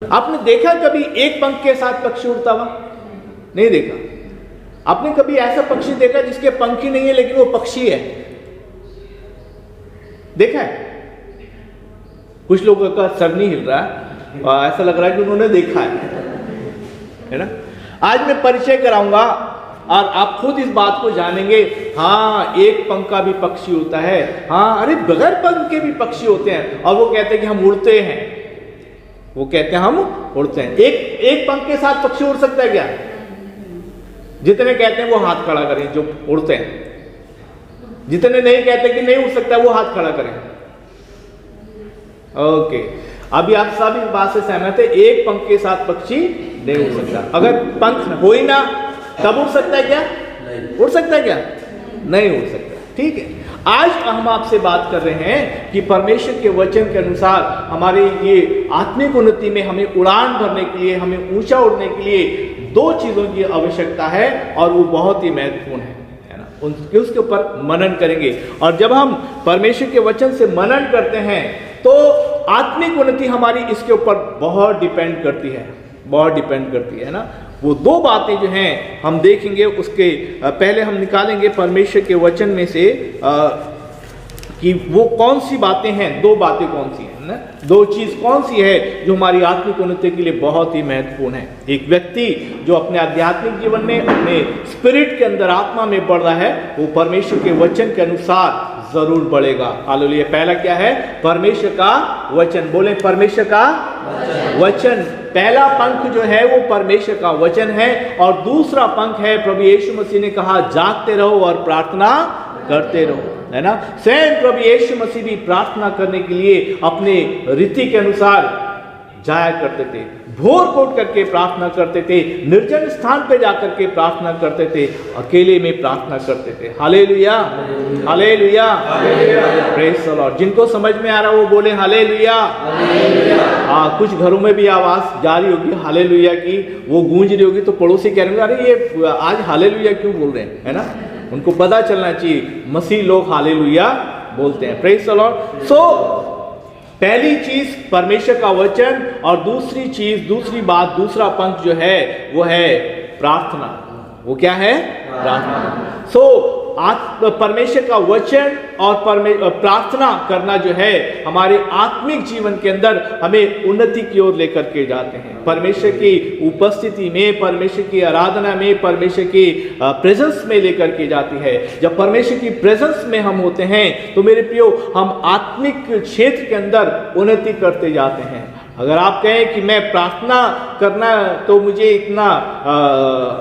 आपने देखा कभी एक पंख के साथ पक्षी उड़ता हुआ? नहीं देखा। आपने कभी ऐसा पक्षी देखा जिसके पंख ही नहीं है लेकिन वो पक्षी है? देखा है? कुछ लोगों का सर नहीं हिल रहा है और ऐसा लग रहा है कि उन्होंने देखा है ना। आज मैं परिचय कराऊंगा और आप खुद इस बात को जानेंगे। हाँ, एक पंख का भी पक्षी होता है। हाँ, अरे बगैर पंख के भी पक्षी होते हैं और वो कहते हैं कि हम उड़ते हैं। वो कहते हैं हम उड़ते हैं। एक पंख के साथ पक्षी उड़ सकता है क्या? जितने कहते हैं वो हाथ खड़ा करें जो उड़ते हैं। जितने नहीं कहते कि नहीं उड़ सकता वो हाथ खड़ा करें। ओके, अभी आप सब इस बात से सहमत है, एक पंख के साथ पक्षी नहीं उड़ सकता। अगर पंख हो ही ना तब उड़ सकता है क्या? उड़ सकता है क्या? नहीं उड़ सकता। ठीक है, आज हम आपसे बात कर रहे हैं कि परमेश्वर के वचन के अनुसार हमारे ये आत्मिक उन्नति में हमें उड़ान भरने के लिए, हमें ऊंचा उड़ने के लिए दो चीजों की आवश्यकता है और वो बहुत ही महत्वपूर्ण है ना। उसके ऊपर मनन करेंगे और जब हम परमेश्वर के वचन से मनन करते हैं तो आत्मिक उन्नति हमारी इसके ऊपर बहुत डिपेंड करती है, बहुत डिपेंड करती है ना। वो दो बातें जो हैं हम देखेंगे, उसके पहले हम निकालेंगे परमेश्वर के वचन में से कि वो कौन सी बातें हैं, दो बातें कौन सी हैं ना, दो चीज कौन सी है जो हमारी आत्मिक उन्नति के लिए बहुत ही महत्वपूर्ण है। एक व्यक्ति जो अपने आध्यात्मिक जीवन में, अपने स्पिरिट के अंदर, आत्मा में बढ़ रहा है, वो परमेश्वर के वचन के अनुसार जरूर बढ़ेगा। हालेलुया। पहला क्या है? परमेश्वर का वचन। बोले परमेश्वर का वचन। पहला पंख जो है वो परमेश्वर का वचन है और दूसरा पंख है, प्रभु यीशु मसीह ने कहा जागते रहो और प्रार्थना करते रहो, है ना। स्वयं प्रभु यीशु मसीह भी प्रार्थना करने के लिए अपने रीति के अनुसार जाया करते थे, भोर को उठ करके प्रार्थना करते थे, निर्जन स्थान पे जाकर के प्रार्थना करते थे, अकेले में प्रार्थना करते थे। Hallelujah, hallelujah, praise the Lord. जिनको समझ में आ रहा वो बोले हालेलुया। हाँ, कुछ घरों में भी आवाज जा रही होगी हालेलुया की, वो गूंज रही होगी तो पड़ोसी कह रहे होंगे अरे ये आज हालेलुया क्यों बोल रहे हैं, है ना। उनको पता चलना चाहिए मसीह लोग हालेलुया बोलते हैं। Praise the Lord. सो पहली चीज परमेश्वर का वचन और दूसरी चीज, दूसरी बात, दूसरा पंख जो है वो है प्रार्थना। वो क्या है? प्रार्थना। सो परमेश्वर का वचन और प्रार्थना करना जो है हमारे आत्मिक जीवन के अंदर हमें उन्नति की ओर लेकर के जाते हैं। परमेश्वर की उपस्थिति में, परमेश्वर की आराधना में, परमेश्वर की प्रेजेंस में लेकर के जाती है। जब परमेश्वर की प्रेजेंस में हम होते हैं तो मेरे प्रियो हम आत्मिक क्षेत्र के अंदर उन्नति करते जाते हैं। अगर आप कहें कि मैं प्रार्थना करना तो मुझे इतना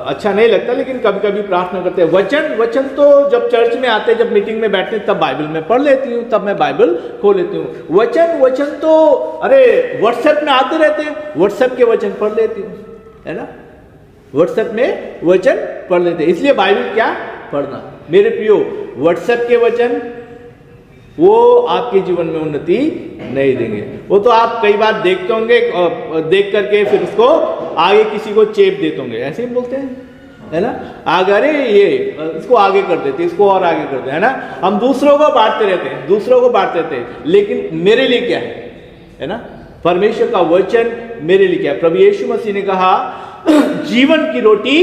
अच्छा नहीं लगता, लेकिन कभी कभी प्रार्थना करते हैं। वचन तो जब चर्च में आते हैं, जब मीटिंग में बैठते हैं तब बाइबल में पढ़ लेती हूँ, तब मैं बाइबल खोल लेती हूँ। वचन तो अरे व्हाट्सएप में आते रहते हैं, व्हाट्सएप के वचन पढ़ लेती हूँ, है ना। व्हाट्सएप में वचन पढ़ लेते हैं, इसलिए बाइबल क्या पढ़ना। मेरे प्रियो, व्हाट्सएप के वचन वो आपके जीवन में उन्नति नहीं देंगे। वो तो आप कई बार देखते होंगे, देख करके फिर उसको आगे किसी को चेप देते होंगे, ऐसे ही बोलते हैं, है ना। आगे अरे ये इसको आगे कर देते, इसको और आगे करते, है ना। हम दूसरों को बांटते रहते हैं, दूसरों को बांटते रहते हैं, लेकिन मेरे लिए क्या है ना। परमेश्वर का वचन मेरे लिए क्या है? प्रभु यीशु मसीह ने कहा जीवन की रोटी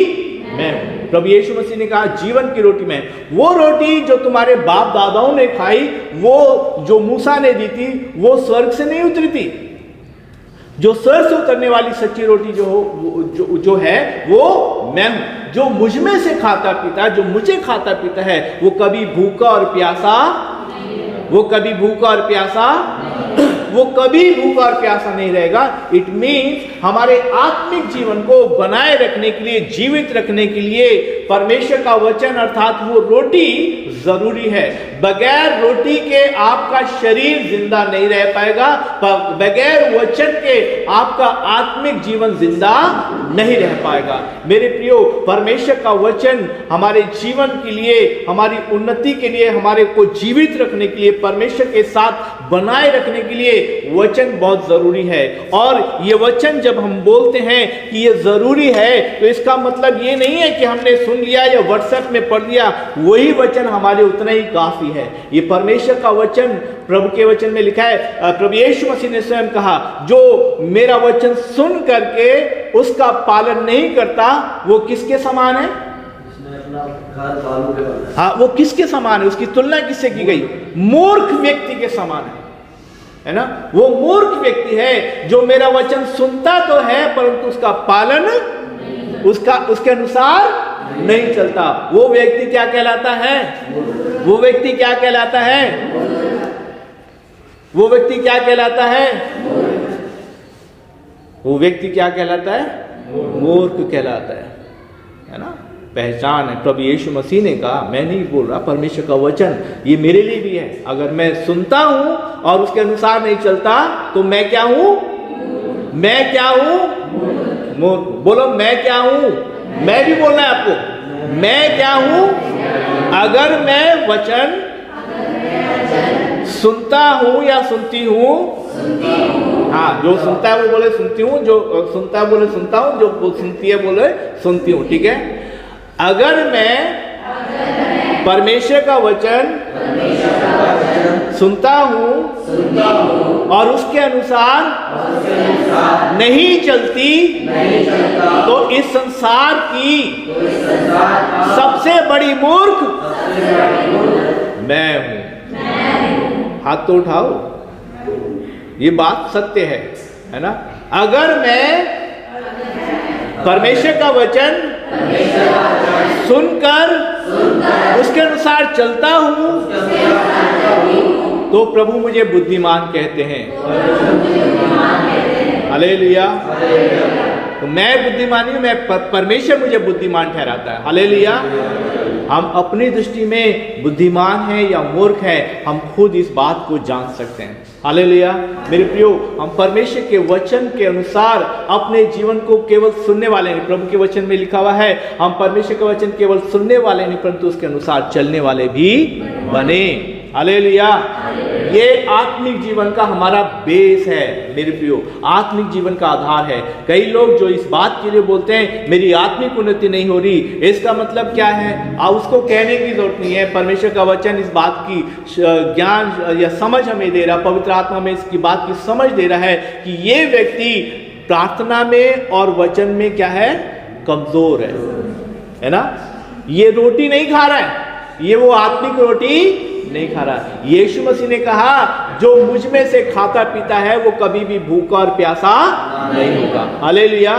मैं हूं। प्रभु यीशु मसीह ने कहा जीवन की रोटी मैं। वो रोटी जो तुम्हारे बाप दादाओं ने खाई, वो जो मूसा ने दी थी, वो स्वर्ग से नहीं उतरी थी। जो स्वर्ग से उतरने वाली सच्ची रोटी जो है वो मैं हूं। जो मुझ में से खाता पीता, जो मुझे खाता पीता है, वो कभी भूखा और प्यासा, वो कभी भूखा और प्यासा, वो कभी भूखा और प्यासा नहीं रहेगा। इट मीन्स हमारे आत्मिक जीवन को बनाए रखने के लिए, जीवित रखने के लिए परमेश्वर का वचन अर्थात वो रोटी जरूरी है। बगैर रोटी के आपका शरीर जिंदा नहीं रह पाएगा, बगैर वचन के आपका आत्मिक जीवन जिंदा नहीं रह पाएगा। मेरे प्रियो, परमेश्वर का वचन हमारे जीवन के लिए, हमारी उन्नति के लिए, हमारे को जीवित रखने के लिए, परमेश्वर के साथ बनाए रखने के लिए वचन बहुत जरूरी है। और ये वचन जब हम बोलते हैं कि ये जरूरी है, तो इसका मतलब ये नहीं है कि हमने सुन लिया या व्हाट्सएप में पढ़ लिया वही वचन हमारे उतना ही काफी है। ये परमेश्वर का वचन, प्रभु के वचन में लिखा है, प्रभु यीशु मसीह ने स्वयं कहा, जो मेरा वचन सुन करके उसका पालन नहीं करता वो किसके समान है? हाँ, वो किसके समान है? उसकी तुलना किससे की गई? मूर्ख व्यक्ति के समान है ना? वो मूर्ख व्यक्ति है जो मेरा वचन सुनता तो है परंतु उसका पालन उसके अनुसार नहीं चलता। वो व्यक्ति क्या कहलाता है? वो व्यक्ति क्या कहलाता है? वो व्यक्ति क्या कहलाता है? वो व्यक्ति क्या कहलाता है? मूर्ख कहलाता है ना? पहचान है। प्रभु यीशु मसीह ने कहा, मैं नहीं बोल रहा, परमेश्वर का वचन ये मेरे लिए भी है। अगर मैं सुनता हूं और उसके अनुसार नहीं चलता तो मैं क्या हूं? मैं क्या हूं? मूर्ख। बोलो, मैं क्या हूं? मैं भी बोलना है आपको। मैं क्या हूं? अगर मैं वचन सुनता हूं या सुनती हूं, हाँ, जो सुनता है वो बोले सुनती हूं, जो सुनता है बोले सुनता हूं, जो सुनती है बोले सुनती हूं। ठीक है? अगर मैं परमेश्वर का वचन सुनता हूं और उसके अनुसार नहीं चलती तो इस संसार की सबसे बड़ी मूर्ख मैं हूं। हाथ तो उठाओ, ये बात सत्य है ना? अगर मैं परमेश्वर का वचन सुनकर उसके अनुसार चलता हूं तो प्रभु मुझे बुद्धिमान कहते हैं। हालेलुया। तो मैं बुद्धिमान नहीं, मैं परमेश्वर मुझे बुद्धिमान ठहराता है। हालेलुया। हम अपनी दृष्टि में बुद्धिमान हैं या मूर्ख हैं, हम खुद इस बात को जान सकते हैं। हालेलुया। मेरे प्रियो, हम परमेश्वर के वचन के अनुसार अपने जीवन को केवल सुनने वाले नहीं, प्रभु के वचन में लिखा हुआ है, हम परमेश्वर का वचन केवल सुनने वाले नहीं परंतु उसके अनुसार चलने वाले भी बने। हालेलुया। ये आत्मिक जीवन का हमारा बेस है मेरे प्रियो, आत्मिक जीवन का आधार है। कई लोग जो इस बात के लिए बोलते हैं मेरी आत्मिक उन्नति नहीं हो रही, इसका मतलब क्या है? उसको कहने की जरूरत नहीं है। परमेश्वर का वचन इस बात की ज्ञान या समझ हमें दे रहा, पवित्र आत्मा में इसकी बात की समझ दे रहा है कि ये व्यक्ति प्रार्थना में और वचन में क्या है? कमजोर है ना? ये रोटी नहीं खा रहा है, ये वो आत्मिक रोटी नहीं खा रहा। यीशु मसीह ने कहा, जो मुझ में से खाता पीता है वो कभी भी भूखा और प्यासा नहीं होगा। हालेलुया।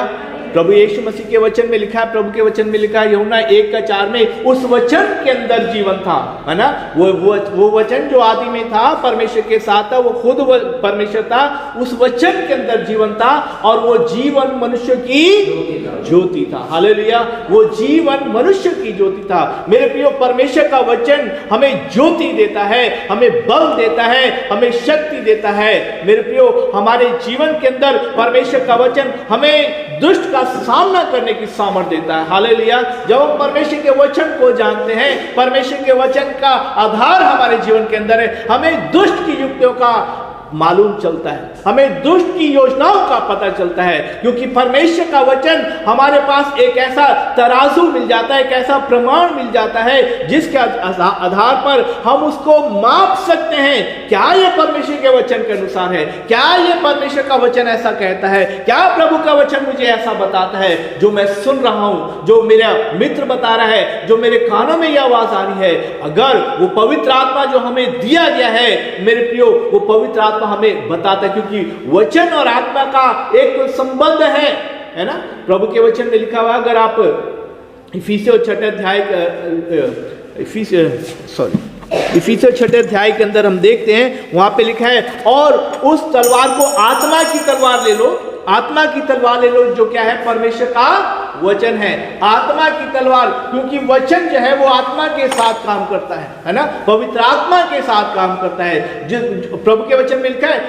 प्रभु यीशु मसीह के वचन में लिखा है, प्रभु के वचन में लिखा है यूहन्ना 1:4 में, उस वचन के अंदर जीवन था, है ना? वो वचन जो आदि में था, परमेश्वर के साथ था, वो खुद परमेश्वर था, उस वचन के अंदर जीवन था और वो जीवन मनुष्य की ज्योति था। हालेलुया। वो जीवन मनुष्य की ज्योति था। मेरे प्रियो, परमेश्वर का वचन हमें ज्योति देता है, हमें बल देता है, हमें शक्ति देता है। मेरे प्रियो, हमारे जीवन के अंदर परमेश्वर का वचन हमें दुष्ट का सामना करने की सामर्थ्य देता है। हालेलुया। जब हम परमेश्वर के वचन को जानते हैं, परमेश्वर के वचन का आधार हमारे जीवन के अंदर है, हमें दुष्ट की युक्तियों का मालूम चलता है, हमें दुष्ट की योजनाओं का पता चलता है, क्योंकि परमेश्वर का वचन हमारे पास एक ऐसा तराजू मिल जाता है, एक ऐसा प्रमाण मिल जाता है जिसके आधार पर हम उसको माप सकते हैं। क्या यह परमेश्वर के वचन के अनुसार है? क्या यह परमेश्वर का वचन ऐसा कहता है? क्या प्रभु का वचन मुझे ऐसा बताता है? जो मैं सुन रहा हूं, जो मेरा मित्र बता रहा है, जो मेरे कानों में यह आवाज आ रही है, अगर वो पवित्र आत्मा जो हमें दिया गया है, मेरे प्रियो, वो पवित्र आत्मा हमें बताता है, क्योंकि वचन और आत्मा का एक संबंध है ना? प्रभु के वचन में लिखा हुआ, अगर आप इफिसियों 6 अध्याय इफिसियों 6 अध्याय के अंदर हम देखते हैं, वहां पे लिखा है, और उस तलवार को आत्मा की तलवार ले लो, आत्मा की तलवार ले लो, जो क्या है? परमेश्वर का वचन है। आत्मा की तलवार, क्योंकि वचन जो है वो आत्मा के साथ काम करता है ना? पवित्र आत्मा के साथ काम करता है। जो प्रभु के वचन में लिखा है,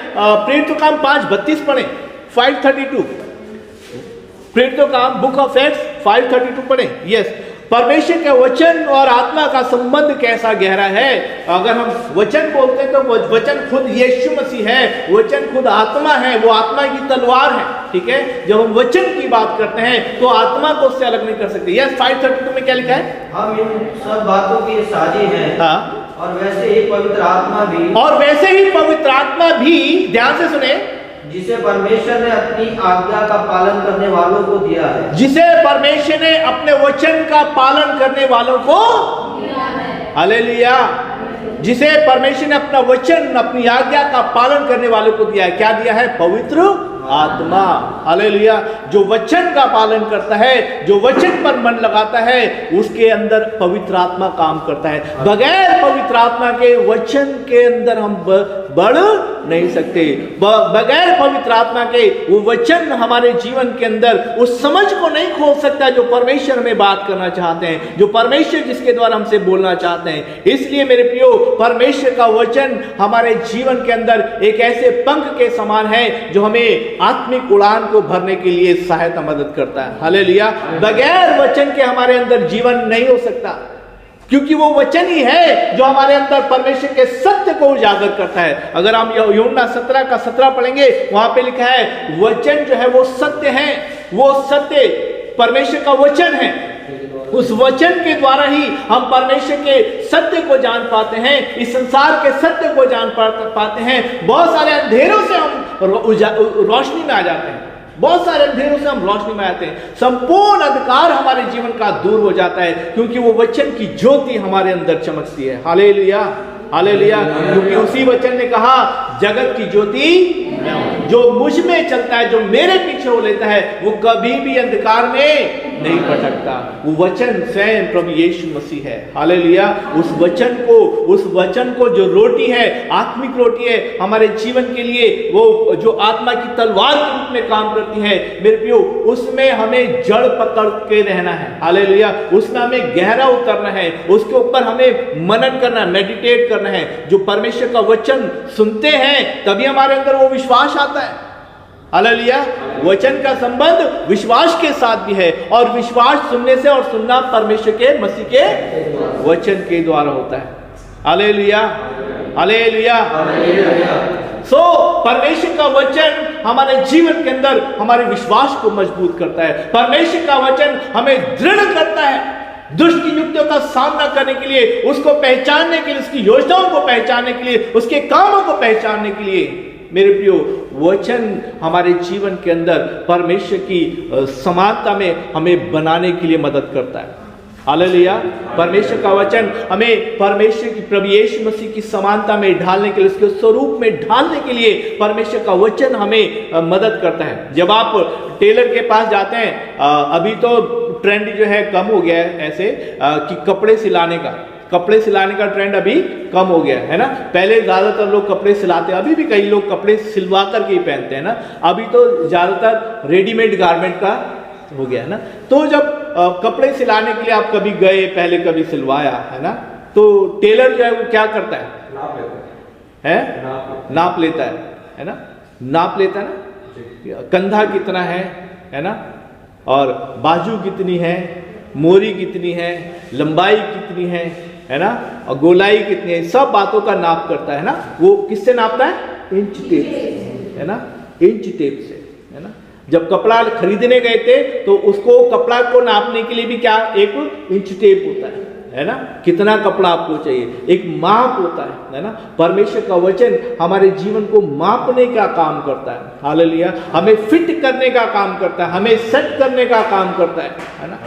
प्रेरितों का काम 5:32 पढ़े, 5:32, प्रेरितों का काम बुक ऑफ एक्ट्स 5:32 पढ़े। यस, परमेश्वर के वचन और आत्मा का संबंध कैसा गहरा है। अगर हम वचन बोलते हैं तो वचन खुद यीशु मसीह है, वचन खुद आत्मा है, वो आत्मा की तलवार है। ठीक है, जब हम वचन की बात करते हैं तो आत्मा को उससे अलग नहीं कर सकते। यस 5:32 में क्या लिखा है? हम इन सब बातों के साझी हैं। हाँ, और वैसे ही पवित्र आत्मा भी, और वैसे ही पवित्र आत्मा भी, ध्यान से सुने, जिसे परमेश्वर ने अपनी आज्ञा का पालन करने वालों को दिया है। जिसे परमेश्वर ने अपने वचन का पालन करने वालों को दिया है। हालेलुया। जिसे परमेश्वर ने अपना वचन, अपनी आज्ञा का पालन करने वालों को दिया है। क्या दिया है? पवित्र आत्मा। हालेलुया। जो वचन का पालन करता है, जो वचन पर मन लगाता है, उसके अंदर पवित्र आत्मा काम करता है। बगैर पवित्र आत्मा के वचन के अंदर हम बढ़ नहीं सकते। बगैर पवित्र आत्मा के वो वचन हमारे जीवन के अंदर उस समझ को नहीं खोल सकता जो परमेश्वर में बात करना चाहते हैं, जो परमेश्वर जिसके द्वारा हमसे बोलना चाहते हैं। इसलिए मेरे प्रियो, परमेश्वर का वचन हमारे जीवन के अंदर एक ऐसे पंख के समान है जो हमें आत्मिक उड़ान को भरने के लिए सहायता मदद करता है। हालेलुया। बगैर वचन के हमारे अंदर जीवन नहीं हो सकता, क्योंकि वो वचन ही है जो हमारे अंदर परमेश्वर के सत्य को उजागर करता है। अगर हम यूहन्ना 17:17 पढ़ेंगे, वहां पे लिखा है वचन जो है वो सत्य है, वो सत्य परमेश्वर का वचन है। उस वचन के द्वारा ही हम परमेश्वर के सत्य को जान पाते हैं, इस संसार के सत्य को जान पाते हैं। बहुत सारे अंधेरों से हम रोशनी में आ जाते हैं, बहुत सारे अंधेरों से हम रोशनी में आते हैं। संपूर्ण अंधकार हमारे जीवन का दूर हो जाता है, क्योंकि वो वचन की ज्योति हमारे अंदर चमकती है। Hallelujah, hallelujah. क्योंकि उसी वचन ने कहा, जगत की ज्योति जो मुझ में चलता है, जो मेरे पीछे हो लेता है, वो कभी भी अंधकार में नहीं भटकता। वो वचन स्वयं प्रभु यीशु मसीह है। हालेलुया। उस वचन को जो रोटी है, आत्मिक रोटी है हमारे जीवन के लिए, वो जो आत्मा की तलवार के रूप में काम करती है, मेरे प्रियो, उसमें हमें जड़ पकड़ के रहना है। हालेलुया। उसमें हमें गहरा उतरना है, उसके ऊपर हमें मनन करना है, मेडिटेट करना है। जो परमेश्वर का वचन सुनते हैं तभी हमारे अंदर वो विश्वास आता है। हालेलुया। वचन का संबंध विश्वास के साथ भी है, और विश्वास सुनने से, और सुनना परमेश्वर के मसीह के वचन के द्वारा होता है। Hallelujah, hallelujah. परमेश्वर का वचन हमारे जीवन के अंदर हमारे विश्वास को मजबूत करता है। परमेश्वर का वचन हमें दृढ़ करता है दुष्ट की युक्तियों का सामना करने के लिए, उसको पहचानने के लिए, उसकी योजनाओं को पहचानने के लिए, उसके कामों को पहचानने के लिए। मेरे प्रियो, वचन हमारे जीवन के अंदर परमेश्वर की समानता में हमें बनाने के लिए मदद करता है। हालेलुया। परमेश्वर का वचन हमें परमेश्वर की, प्रभु यीशु मसीह की समानता में ढालने के लिए, उसके स्वरूप में ढालने के लिए परमेश्वर का वचन हमें मदद करता है। जब आप टेलर के पास जाते हैं, अभी तो ट्रेंड जो है कम हो गया है ऐसे कि कपड़े सिलाने का ट्रेंड अभी कम हो गया है ना। पहले ज्यादातर लोग कपड़े सिलाते, अभी भी कई लोग कपड़े सिलवा करके ही पहनते हैं ना। अभी तो ज्यादातर रेडीमेड गारमेंट का हो गया है ना। तो जब कपड़े सिलाने के लिए आप कभी गए, पहले कभी सिलवाया है ना, तो टेलर जो है वो क्या करता है? नाप लेता है ना, नाप लेता है ना, कंधा कितना है ना, और बाजू कितनी है, मोरी कितनी है, लंबाई कितनी है ना, और गोलाई कितनी है, सब बातों का नाप करता है ना। वो किससे नापता है? इंच टेप से, है ना, इंच टेप से, है ना। जब कपड़ा खरीदने गए थे तो उसको, कपड़ा को नापने के लिए भी क्या, एक इंच टेप होता है ना। कितना कपड़ा आपको चाहिए, एक माप होता है ना। परमेश्वर का वचन हमारे जीवन को मापने का काम करता है। हालेलुया। हमें फिट करने का काम करता है, हमें सेट करने का काम करता है ना।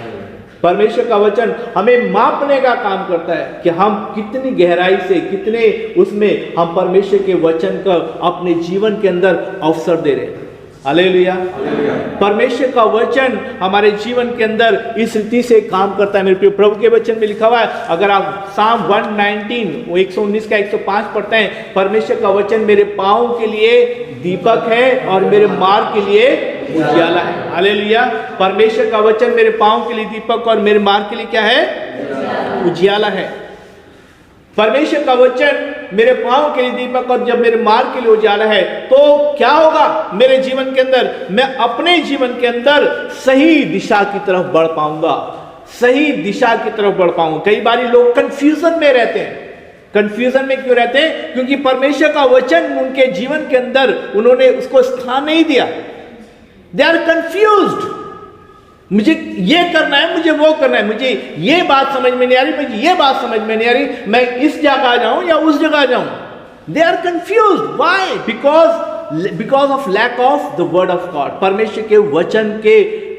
परमेश्वर का वचन हमें मापने का काम करता है कि हम कितनी गहराई से, कितने उसमें हम परमेश्वर के वचन का अपने जीवन के अंदर अवसर दे रहे हैं। हालेलुया। परमेश्वर का वचन हमारे जीवन के अंदर इस रीति से काम करता है। मेरे प्रिय, प्रभु के वचन में लिखा हुआ है, अगर आप साम 119 119 का 105 पढ़ते हैं, परमेश्वर का वचन मेरे पाँव के लिए दीपक है और मेरे मार्ग के लिए उजियाला है। हालेलुया। परमेश्वर का वचन मेरे पाँव के लिए दीपक और मेरे मार्ग के लिए क्या है? उजियाला है। परमेश्वर का वचन मेरे पाँव के लिए दीपक और जब मेरे मार्ग के लिए उजाला है, तो क्या होगा मेरे जीवन के अंदर? मैं अपने जीवन के अंदर सही दिशा की तरफ बढ़ पाऊंगा, सही दिशा की तरफ बढ़ पाऊं। कई बार लोग कंफ्यूजन में रहते हैं। कंफ्यूजन में क्यों रहते हैं? क्योंकि परमेश्वर का वचन उनके जीवन के अंदर उन्होंने उसको स्थान नहीं दिया। They are confused. मुझे ये करना है, मुझे वो करना है, मुझे ये बात समझ में नहीं आ रही, मुझे ये बात समझ में नहीं आ रही, मैं इस जगह जाऊं या उस जगह जाऊं। They are confused. Why? Because of lack of the word of God. परमेश्वर के वचन के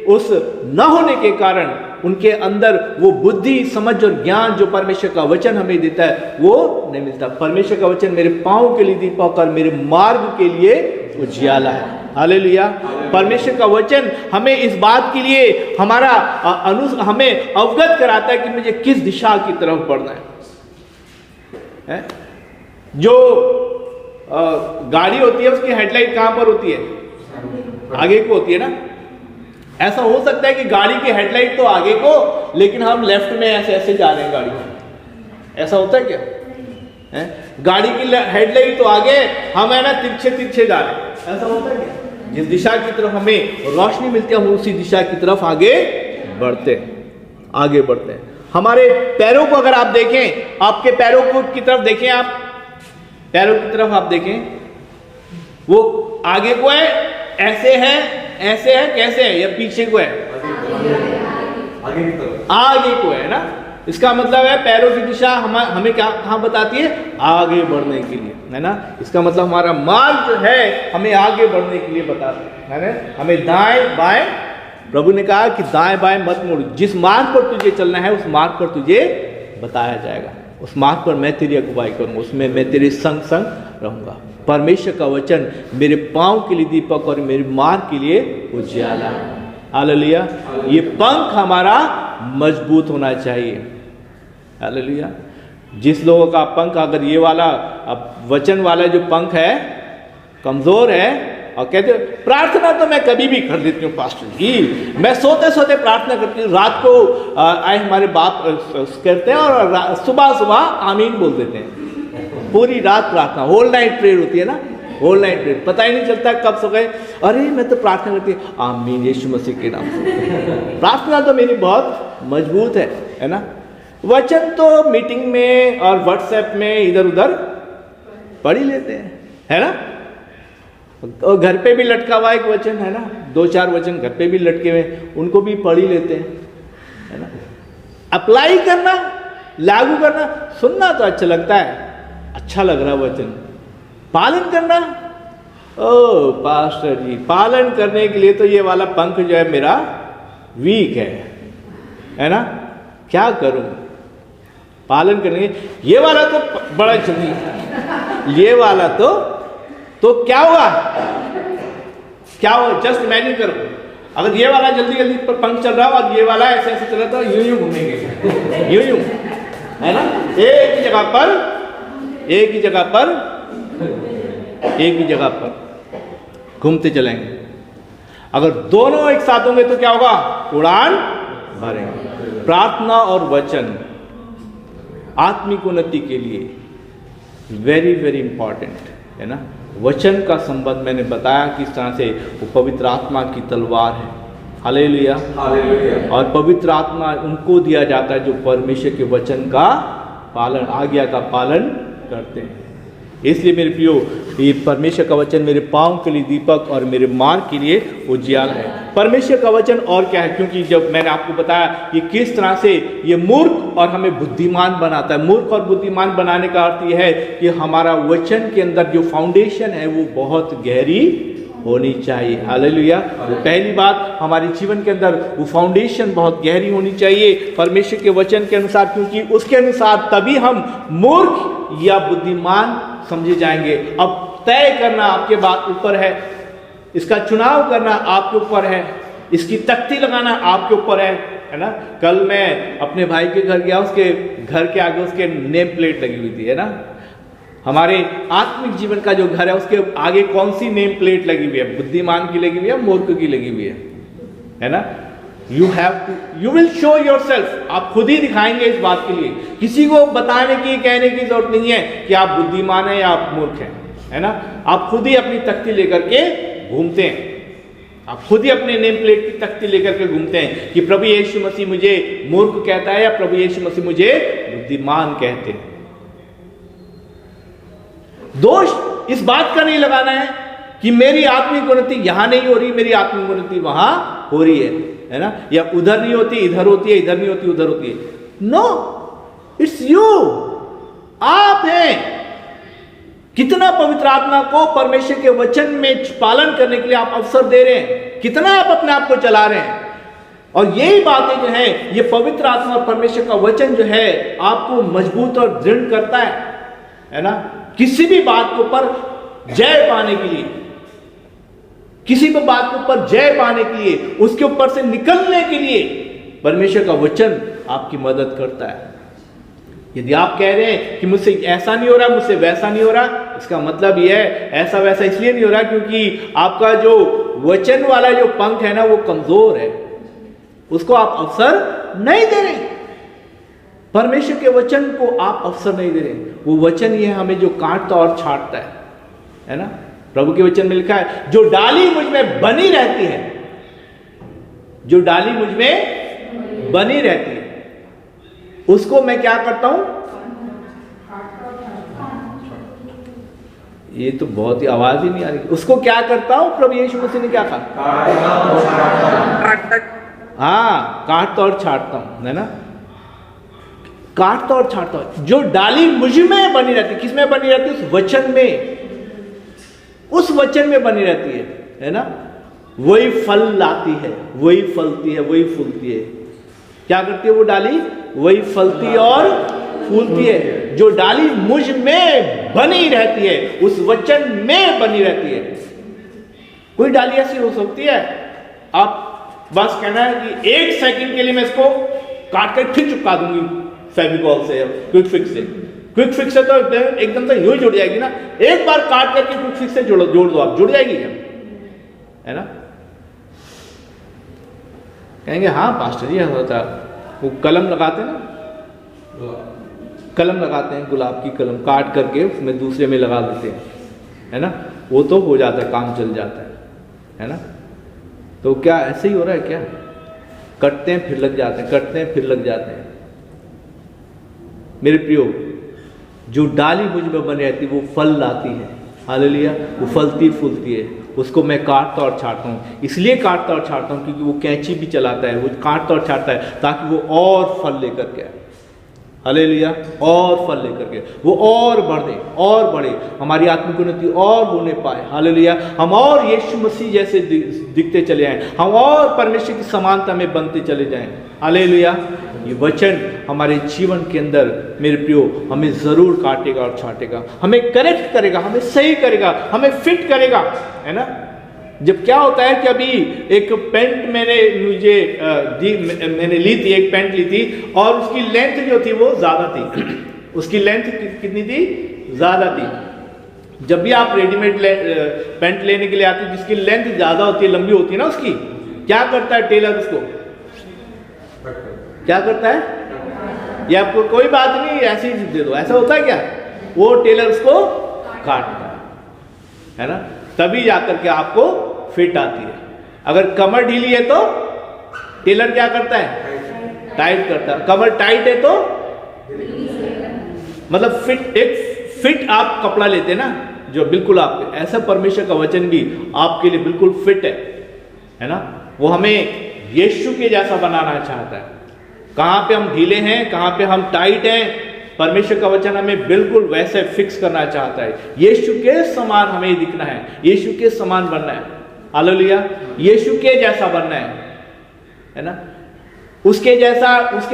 उस न होने के कारण उनके अंदर वो बुद्धि, समझ और ज्ञान जो परमेश्वर का वचन हमें देता है वो नहीं मिलता। परमेश्वर का वचन मेरे पांव के लिए दीपक और मेरे मार्ग के लिए उजियाला है। हालेलुया। परमेश्वर का वचन हमें इस बात के लिए हमें अवगत कराता है कि मुझे किस दिशा की तरफ बढ़ना है? जो गाड़ी होती है उसकी हेडलाइट कहां पर होती है? आगे को होती है ना। ऐसा हो सकता है कि गाड़ी की हेडलाइट तो आगे को, लेकिन हम लेफ्ट में ऐसे ऐसे जा रहे हैं गाड़ी में। ऐसा होता है क्या? गाड़ी की हेडलाइट तो आगे, हम है ना तिरछे तिरछे जा रहे हैं। ऐसा होता है क्या? जिस दिशा की तरफ हमें रोशनी मिलती है हम उसी दिशा की तरफ आगे बढ़ते हैं। हमारे पैरों को अगर आप देखें, आपके पैरों को की तरफ देखें, आप पैरों की तरफ आप देखें, वो आगे को है, ऐसे है, कैसे है, या पीछे को है? आगे को है ना। इसका मतलब है पैरों की दिशा हमें कहां बताती है? आगे बढ़ने के लिए, है ना। इसका मतलब हमारा मार्ग जो है हमें आगे बढ़ने के लिए बताता है ना। हमें दाएं बाएं, प्रभु ने कहा कि दाएं बाएं मत मुड़, जिस मार्ग पर तुझे चलना है उस मार्ग पर तुझे बताया जाएगा। उस मार्ग पर मैं तेरी अगुवाई करूंगा, उसमें मैं तेरे संग संग रहूंगा। परमेश्वर का वचन मेरे पांव के लिए दीपक और मेरे मार्ग के लिए उजियाला है। हालेलुया। ये पंख हमारा मजबूत होना चाहिए। हालेलुया। जिस लोगों का पंख, अगर ये वाला वचन वाला जो पंख है कमजोर है, और कहते प्रार्थना तो मैं कभी भी कर लेती हूँ पास्टर जी, मैं सोते सोते प्रार्थना करती हूँ, रात को आए हमारे बाप करते हैं और सुबह सुबह आमीन बोल देते हैं। पूरी रात प्रार्थना, होल नाइट प्रेयर होती है ना, होल नाइट प्रेयर, पता ही नहीं चलता कब सो गए। अरे मैं तो प्रार्थना करती हूँ, आमीन यीशु मसीह के नाम से। प्रार्थना तो मेरी बहुत मजबूत है ना। वचन तो मीटिंग में और व्हाट्सएप में इधर उधर पढ़ ही लेते हैं, है ना। और घर पे भी लटका हुआ एक वचन है ना, 2-4 वचन घर पे भी लटके हुए, उनको भी पढ़ ही लेते हैं, है ना। अप्लाई करना, लागू करना, सुनना तो अच्छा लगता है, अच्छा लग रहा वचन, पालन करना, ओ पास्टर जी पालन करने के लिए तो ये वाला पंख जो है मेरा वीक है ना, क्या करूं पालन करने। ये वाला तो बड़ा जल्दी, ये वाला तो क्या हुआ, जस्ट इमेजिन करो, अगर ये वाला जल्दी जल्दी पर पंख चल रहा हो और ये वाला ऐसे ऐसे चल रहा तो यूं घूमेंगे, यूं है ना। एक ही जगह पर घूमते चलेंगे। अगर दोनों एक साथ होंगे तो क्या होगा? उड़ान भरेंगे। प्रार्थना और वचन आत्मिक उन्नति के लिए वेरी वेरी इंपॉर्टेंट है ना। वचन का संबंध मैंने बताया किस तरह से वो पवित्र आत्मा की तलवार है। हालेलुया। और पवित्र आत्मा उनको दिया जाता है जो परमेश्वर के वचन का पालन, आज्ञा का पालन करते हैं। इसलिए मेरे प्रियो, ये परमेश्वर का वचन मेरे पांव के लिए दीपक और मेरे मार्ग के लिए उजियाला है। परमेश्वर का वचन और क्या है, क्योंकि जब मैंने आपको बताया ये किस तरह से ये मूर्ख और हमें बुद्धिमान बनाता है। मूर्ख और बुद्धिमान बनाने का अर्थ ये है कि हमारा वचन के अंदर जो फाउंडेशन है वो बहुत गहरी होनी चाहिए। हालेलुया। पहली बात, हमारे जीवन के अंदर वो फाउंडेशन बहुत गहरी होनी चाहिए परमेश्वर के वचन के अनुसार, क्योंकि उसके अनुसार तभी हम मूर्ख या बुद्धिमान समझे जाएंगे। अब तय करना आपके बात ऊपर है, इसका चुनाव करना आपके ऊपर है, इसकी तख्ती लगाना आपके ऊपर है ना। कल मैं अपने भाई के घर गया, उसके घर के आगे उसके नेम प्लेट लगी हुई थी, है ना। हमारे आत्मिक जीवन का जो घर है उसके आगे कौन सी नेम प्लेट लगी हुई है? बुद्धिमान की लगी हुई है, मूर्ख की लगी हुई है ना। You will show your self, आप खुद ही दिखाएंगे इस बात के लिए। किसी को बताने की, कहने की जरूरत नहीं है कि आप बुद्धिमान हैं या आप मूर्ख हैं, है ना। आप खुद ही अपनी तख्ती लेकर के घूमते हैं। आप खुद ही अपने नेम प्लेट की तख्ती लेकर के घूमते हैं कि प्रभु यीशु मसीह मुझे मूर्ख कहता है या प्रभु यीशु मसीह मुझे बुद्धिमान कहते हैं। दोष इस बात का नहीं लगाना है कि मेरी आत्मिक उन्नति यहां नहीं हो रही, मेरी आत्मिक उन्नति वहां हो रही है ना, या उधर नहीं होती इधर होती है, इधर नहीं होती उधर होती है। नो, इट्स यू, आप हैं। कितना पवित्र आत्मा को परमेश्वर के वचन में पालन करने के लिए आप अवसर दे रहे हैं, कितना आप अपने आप को चला रहे हैं। और यही बातें जो है, ये पवित्र आत्मा और परमेश्वर का वचन जो है आपको मजबूत और दृढ़ करता है ना, किसी भी बात के ऊपर जय पाने के लिए, किसी भी बात के ऊपर जय पाने के लिए, उसके ऊपर से निकलने के लिए परमेश्वर का वचन आपकी मदद करता है। यदि आप कह रहे हैं कि मुझसे ऐसा नहीं हो रहा, मुझसे वैसा नहीं हो रहा, इसका मतलब यह है ऐसा वैसा इसलिए नहीं हो रहा क्योंकि आपका जो वचन वाला जो पंख है ना वो कमजोर है, उसको आप अवसर नहीं दे रहे। परमेश्वर के वचन को आप अवसर नहीं दे रहे। वो वचन ये हमें जो काटता और छांटता है ना। प्रभु के वचन में लिखा है, जो डाली मुझ में बनी रहती है, जो डाली मुझ में बनी रहती है, उसको मैं क्या करता हूं? ये तो बहुत ही आवाज ही नहीं आ रही। उसको क्या करता हूं? प्रभु यीशु मसीह ने क्या कहा? हाँ, काटता और छांटता हूं, है ना। काटता और छांटता हूं। जो डाली मुझ में बनी रहती, किस में बनी रहती? उस वचन में, उस वचन में बनी रहती है ना। वही फल लाती है, वही फलती है, वही फूलती है। क्या करती है वो डाली? वही फलती और फूलती है। जो डाली मुझ में बनी रहती है, उस वचन में बनी रहती है। कोई डाली ऐसी हो सकती है, आप बस कहना है कि 1 सेकंड के लिए मैं इसको काट कर फिर चिपका दूंगी फेविकॉल से, क्विक फिक्स से। क्विक फिक्स से तो एकदम से यूं जुड़ जाएगी ना। एक बार काट करके क्विक फिक्स से जोड़ दो, आप जुड़ जाएगी क्या? है ना। कहेंगे हाँ पास्टर जी होता, वो कलम लगाते हैं ना, कलम लगाते हैं, गुलाब की कलम काट करके उसमें दूसरे में लगा देते हैं, है ना। वो तो हो जाता है, काम चल जाता है ना। तो क्या ऐसे ही हो रहा है क्या? कटते हैं फिर लग जाते हैं, कटते हैं फिर लग जाते हैं। मेरे प्रियो, जो डाली मुझ में बनी रहती है वो फल लाती है। हालेलुया। वो फलती फूलती है। उसको मैं काटता और छाटता हूँ। इसलिए काटता और छाटता हूँ क्योंकि वो कैंची भी चलाता है, वो काटता और छाटता है ताकि वो और फल लेकर के आए। हालेलुया। और फल लेकर के वो और बढ़े और बढ़े, हमारी आत्मिक उन्नति और होने पाए। हालेलुया। हम और यीशु मसीह जैसे दिखते चले आए, हम और परमेश्वर की समानता में बनते चले जाएं। हालेलुया। ये वचन हमारे जीवन के अंदर मेरे प्रियो हमें जरूर काटेगा और छाटेगा, हमें करेक्ट करेगा, हमें सही करेगा, हमें फिट करेगा, है ना। जब क्या होता है कि अभी एक पैंट मैंने ली थी, एक पैंट ली थी और उसकी लेंथ जो थी वो ज्यादा थी। उसकी लेंथ कितनी थी? ज्यादा थी। जब भी आप रेडीमेड पैंट लेने के लिए आते हैं जिसकी लेंथ ज्यादा होती है, लंबी होती है ना, उसकी क्या करता है टेलर? उसको क्या करता है? ये आपको कोई बात नहीं, ऐसे ही दे दो, ऐसा होता है क्या? वो टेलर उसको काटता है ना, तभी जाकर के आपको फिट आती है। अगर कमर ढीली है तो टेलर क्या करता है? टाइट करता है। कमर टाइट है तो मतलब फिट, एक फिट आप कपड़ा लेते हैं ना, जो बिल्कुल आपके, ऐसा परमेश्वर का वचन भी आपके लिए बिल्कुल फिट है ना। वो हमें यीशु के जैसा बनाना चाहता है। कहां पे हम ढीले हैं, कहां पे हम टाइट हैं, परमेश्वर का वचन हमें बिल्कुल वैसे फिक्स करना चाहता है। यीशु के समान हमें दिखना है, यीशु के समान बनना है। हालेलुया। यीशु के जैसा बनना है ना। उसके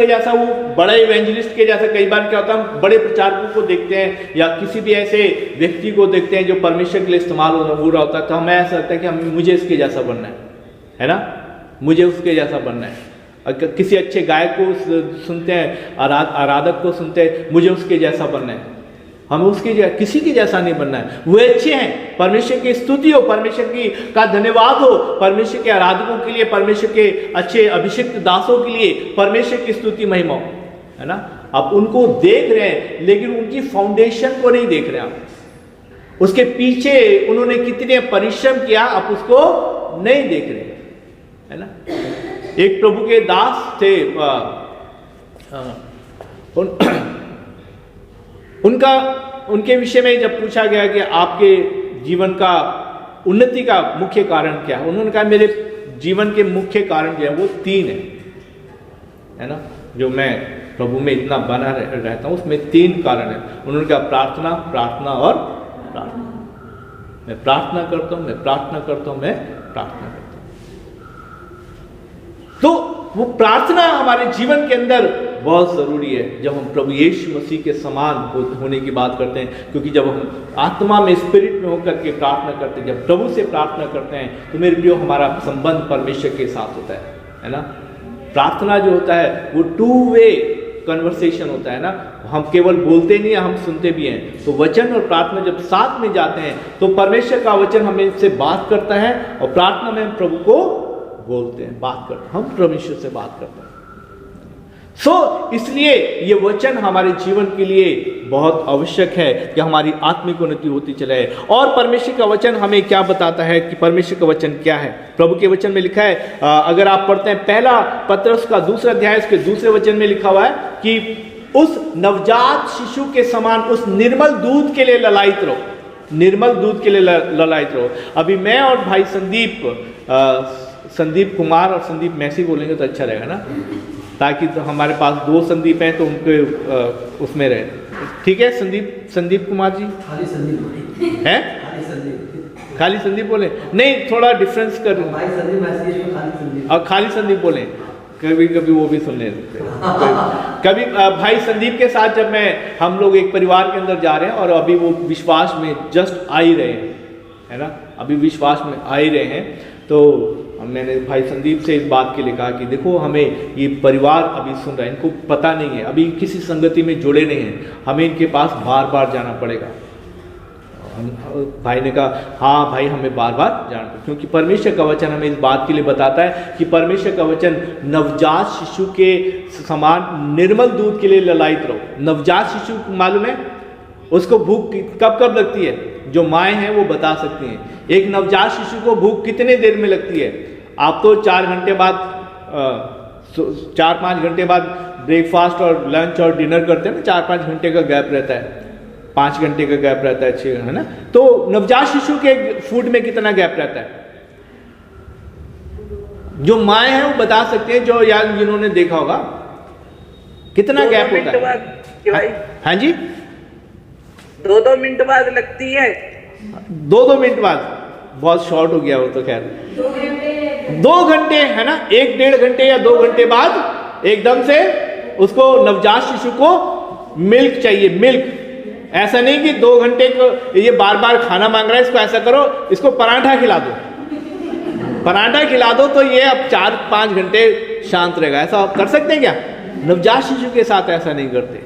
जैसा वो बड़े इवेंजलिस्ट के जैसा। कई बार क्या होता है, हम बड़े प्रचारकों को देखते हैं या किसी भी ऐसे व्यक्ति को देखते हैं जो परमेश्वर के लिए इस्तेमाल हो रहा होता है, तो हमें ऐसा लगता है कि मुझे इसके जैसा बनना है ना, मुझे उसके जैसा बनना है। किसी अच्छे गायक को सुनते हैं, आराधक को सुनते हैं, मुझे उसके जैसा बनना है। हमें उसके किसी के जैसा नहीं बनना है। वो अच्छे हैं, परमेश्वर की स्तुति हो, परमेश्वर की का धन्यवाद हो, परमेश्वर के आराधकों के लिए, परमेश्वर के अच्छे अभिषिक्त दासों के लिए परमेश्वर की स्तुति महिमा हो, है ना। आप उनको देख रहे हैं लेकिन उनकी फाउंडेशन को नहीं देख रहे आप। उसके पीछे उन्होंने कितने परिश्रम किया आप उसको नहीं देख रहे। है ना। एक प्रभु के दास थे, उनके विषय में जब पूछा गया कि आपके जीवन का उन्नति का मुख्य कारण क्या है, उन्होंने कहा मेरे जीवन के मुख्य कारण जो है वो 3 है ना, जो मैं प्रभु में इतना बना रहता हूँ उसमें 3 कारण है। उन्होंने कहा प्रार्थना, प्रार्थना और प्रार्थना। मैं प्रार्थना करता हूँ, मैं प्रार्थना करता हूँ, मैं प्रार्थना करता हूँ। तो वो प्रार्थना हमारे जीवन के अंदर बहुत ज़रूरी है जब हम प्रभु यीशु मसीह के समान होने की बात करते हैं, क्योंकि जब हम आत्मा में, स्पिरिट में होकर के प्रार्थना करते हैं, जब प्रभु से प्रार्थना करते हैं, तो मेरे प्रियो हमारा संबंध परमेश्वर के साथ होता है ना। प्रार्थना जो होता है वो 2 वे कन्वर्सेशन होता है ना, हम केवल बोलते नहीं हैं, हम सुनते भी हैं। तो वचन और प्रार्थना जब साथ में जाते हैं तो परमेश्वर का वचन हमें से बात करता है और प्रार्थना में हम प्रभु को बोलते हैं, बात करते हैं, हम परमेश्वर से बात करते हैं। इसलिए ये वचन हमारे जीवन के लिए बहुत आवश्यक है कि हमारी आत्मिक उन्नति होती चले। और परमेश्वर का वचन हमें क्या बताता है कि परमेश्वर का वचन क्या है। प्रभु के वचन में लिखा है, अगर आप पढ़ते हैं पहला पत्रस का 2 अध्याय उसके 2 वचन में लिखा हुआ है कि उस नवजात शिशु के समान उस निर्मल दूध के लिए ललायित रहो, निर्मल दूध के लिए ललायित रहो। अभी मैं और भाई संदीप कुमार और संदीप मैसी बोलेंगे तो अच्छा रहेगा ना, ताकि तो हमारे पास 2 संदीप हैं तो उनके उसमें रहे। ठीक है संदीप कुमार जी, खाली संदीप बोले हैं, खाली संदीप बोले नहीं, थोड़ा डिफरेंस कर, भाई संदीप मैसेज में खाली संदीप और खाली संदीप बोले, कभी कभी वो भी सुन लेते हैं। कभी भाई संदीप के साथ जब हम लोग एक परिवार के अंदर जा रहे हैं और अभी वो विश्वास में जस्ट आ ही रहे हैं, है ना, अभी विश्वास में आ ही रहे हैं, तो मैंने भाई संदीप से इस बात के लिए कहा कि देखो हमें ये परिवार अभी सुन रहा है, इनको पता नहीं है, अभी किसी संगति में जुड़े नहीं हैं, हमें इनके पास बार बार जाना पड़ेगा। भाई ने कहा हाँ भाई हमें बार बार जाना पड़ेगा, क्योंकि परमेश्वर का वचन हमें इस बात के लिए बताता है कि परमेश्वर का वचन नवजात शिशु के समान निर्मल दूध के लिए ललायित रहो। नवजात शिशु मालूम है उसको भूख कब कब लगती है, जो माएँ हैं वो बता सकती हैं। एक नवजात शिशु को भूख कितने देर में लगती है? आप तो 4 घंटे बाद 4-5 घंटे बाद ब्रेकफास्ट और लंच और डिनर करते हैं ना, 4-5 घंटे का गैप रहता है, 5 घंटे का गैप रहता है, 6 है ना। तो नवजात शिशु के फूड में कितना गैप रहता है? जो माएँ हैं वो बता सकते हैं, जो यार जिन्होंने देखा होगा कितना गैप होता है। हाँ जी, 2-2 मिनट बाद लगती है, 2-2 मिनट बाद, बहुत शॉर्ट हो गया वो तो, खैर 2 घंटे है ना, 1-1.5 घंटे या 2 घंटे बाद एकदम से उसको नवजात शिशु को मिल्क चाहिए, मिल्क। ऐसा नहीं कि 2 घंटे को ये बार बार खाना मांग रहा है, इसको ऐसा करो, इसको पराठा खिला दो, पराठा खिला दो तो ये अब 4-5 घंटे शांत रहेगा। ऐसा आप कर सकते हैं क्या? नवजात शिशु के साथ ऐसा नहीं करते,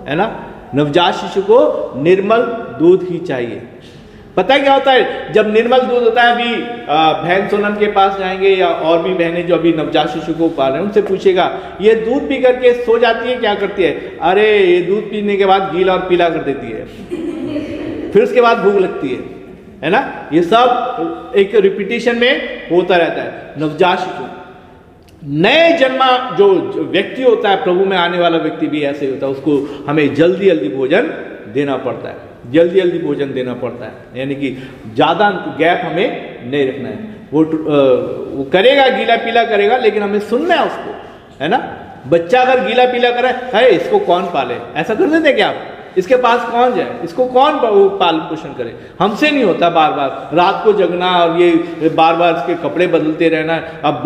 है ना। नवजात शिशु को निर्मल दूध ही चाहिए। पता है क्या होता है जब निर्मल दूध होता है? अभी बहन सोनम के पास जाएंगे या और भी बहनें जो अभी नवजात शिशु को पाल रहे हैं, उनसे पूछेगा ये दूध पी करके सो जाती है, क्या करती है? अरे ये दूध पीने के बाद गीला और पीला कर देती है, फिर उसके बाद भूख लगती है ना। ये सब एक रिपीटिशन में होता रहता है। नवजात शिशु, नए जन्मा जो व्यक्ति होता है, प्रभु में आने वाला व्यक्ति भी ऐसे होता है, उसको हमें जल्दी जल्दी भोजन देना पड़ता है, जल्दी जल्दी भोजन देना पड़ता है, यानी कि ज़्यादा गैप हमें नहीं रखना है। वो करेगा, गीला पीला करेगा, लेकिन हमें सुनना है उसको, है ना। बच्चा अगर गीला पीला करे, है इसको कौन पाले, ऐसा कर देते क्या आप? इसके पास कौन जाए, इसको कौन पालन पोषण करे? हमसे नहीं होता। बार बार रात को जगना और ये बार बार इसके कपड़े बदलते रहना, अब